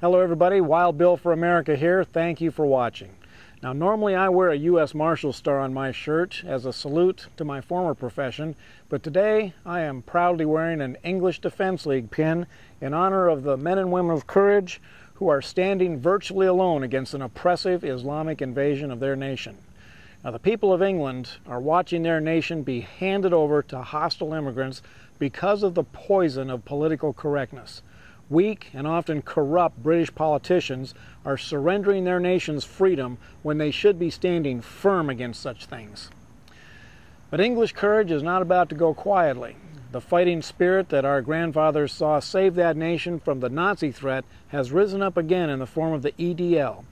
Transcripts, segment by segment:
Hello everybody, Wild Bill for America here. Thank you for watching. Now normally I wear a U.S. Marshal star on my shirt as a salute to my former profession, but today I am proudly wearing an English Defense League pin in honor of the men and women of courage who are standing virtually alone against an oppressive Islamic invasion of their nation. Now the people of England are watching their nation be handed over to hostile immigrants because of the poison of political correctness. Weak and often corrupt British politicians are surrendering their nation's freedom when they should be standing firm against such things. But English courage is not about to go quietly. The fighting spirit that our grandfathers saw save that nation from the Nazi threat has risen up again in the form of the EDL.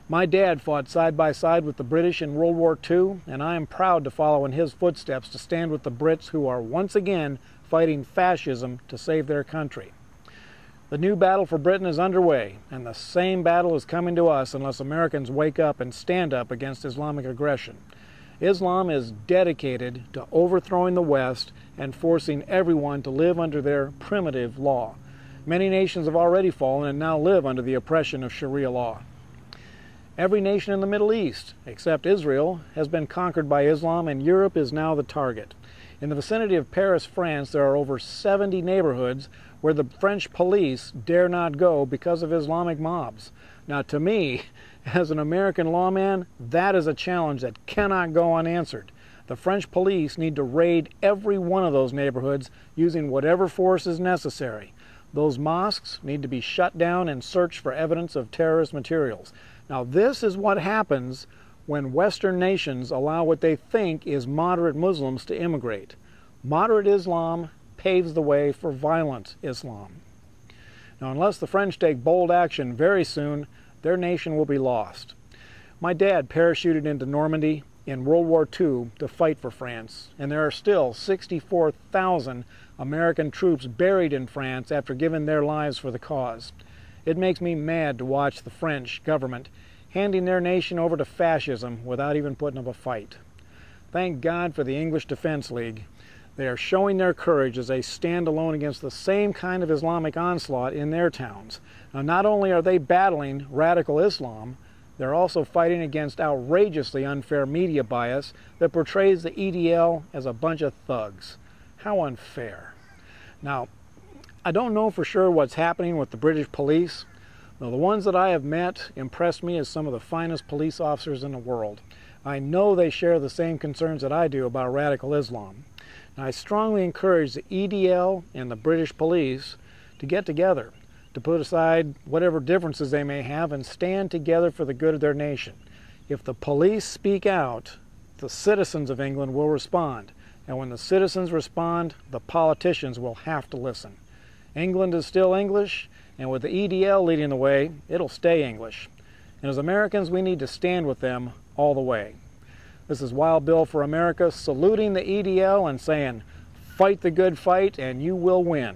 My dad fought side by side with the British in World War II, and I am proud to follow in his footsteps to stand with the Brits who are once again fighting fascism to save their country. The new battle for Britain is underway, and the same battle is coming to us unless Americans wake up and stand up against Islamic aggression. Islam is dedicated to overthrowing the West and forcing everyone to live under their primitive law. Many nations have already fallen and now live under the oppression of Sharia law. Every nation in the Middle East, except Israel, has been conquered by Islam, and Europe is now the target. In the vicinity of Paris, France, there are over 70 neighborhoods where the French police dare not go because of Islamic mobs. Now, to me, as an American lawman, that is a challenge that cannot go unanswered. The French police need to raid every one of those neighborhoods using whatever force is necessary. Those mosques need to be shut down and searched for evidence of terrorist materials. Now, this is what happens when Western nations allow what they think is moderate Muslims to immigrate. Moderate Islam paves the way for violent Islam. Now, unless the French take bold action very soon, their nation will be lost. My dad parachuted into Normandy in World War II to fight for France, and there are still 64,000 American troops buried in France after giving their lives for the cause. It makes me mad to watch the French government handing their nation over to fascism without even putting up a fight. Thank God for the English Defense League. They are showing their courage as they stand alone against the same kind of Islamic onslaught in their towns. Now, not only are they battling radical Islam, they're also fighting against outrageously unfair media bias that portrays the EDL as a bunch of thugs. How unfair. Now, I don't know for sure what's happening with the British police. Now, the ones that I have met impressed me as some of the finest police officers in the world. I know they share the same concerns that I do about radical Islam. Now, I strongly encourage the EDL and the British police to get together, to put aside whatever differences they may have and stand together for the good of their nation. If the police speak out, the citizens of England will respond. And when the citizens respond, the politicians will have to listen. England is still English, and with the EDL leading the way, it'll stay English. And as Americans, we need to stand with them all the way. This is Wild Bill for America, saluting the EDL and saying, fight the good fight and you will win.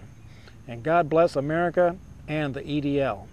And God bless America and the EDL.